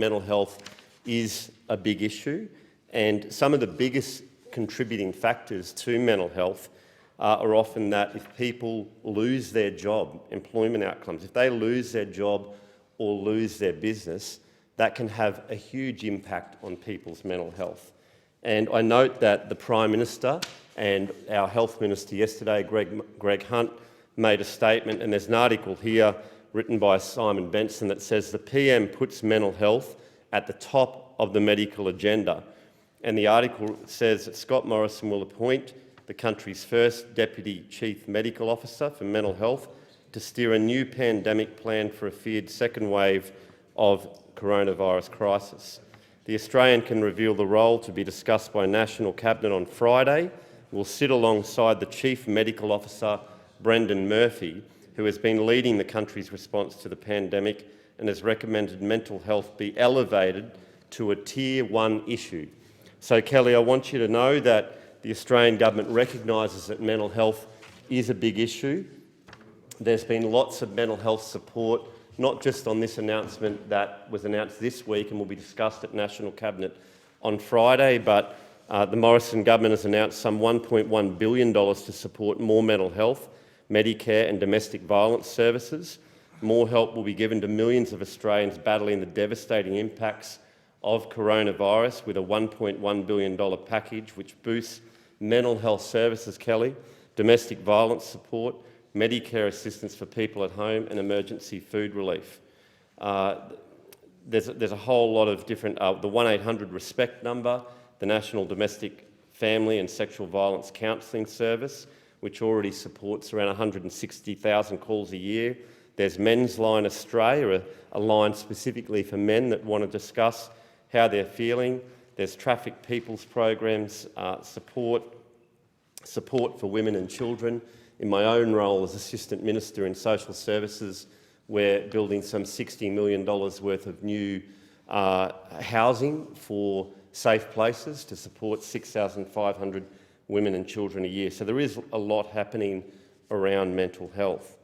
Mental health is a big issue, and some of the biggest contributing factors to mental health are often that if people lose their job, employment outcomes, if they lose their job or lose their business, that can have a huge impact on people's mental health. And I note that the Prime Minister and our Health Minister yesterday, Greg Hunt, made a statement, and there's an article here written by Simon Benson that says the PM puts mental health at the top of the medical agenda. And the article says that Scott Morrison will appoint the country's first Deputy Chief Medical Officer for mental health to steer a new pandemic plan for a feared second wave of coronavirus crisis. The Australian can reveal the role to be discussed by National Cabinet on Friday. Will sit alongside the Chief Medical Officer, Brendan Murphy, who has been leading the country's response to the pandemic and has recommended mental health be elevated to a Tier 1 issue. So, Kelly, I want you to know that the Australian government recognises that mental health is a big issue. There's been lots of mental health support, not just on this announcement that was announced this week and will be discussed at National Cabinet on Friday, but the Morrison government has announced some $1.1 billion to support more mental health, Medicare and domestic violence services. More help will be given to millions of Australians battling the devastating impacts of coronavirus with a $1.1 billion package which boosts mental health services, Kelly, domestic violence support, Medicare assistance for people at home and emergency food relief. There's a whole lot of different, the 1-800 RESPECT number, the National Domestic Family and Sexual Violence Counselling Service, which already supports around 160,000 calls a year. There's Men's Line Australia, a line specifically for men that want to discuss how they're feeling. There's Trafficked People's programs, support for women and children. In my own role as Assistant Minister in Social Services, we're building some $60 million worth of new housing for safe places to support 6,500 women and children a year. So there is a lot happening around mental health.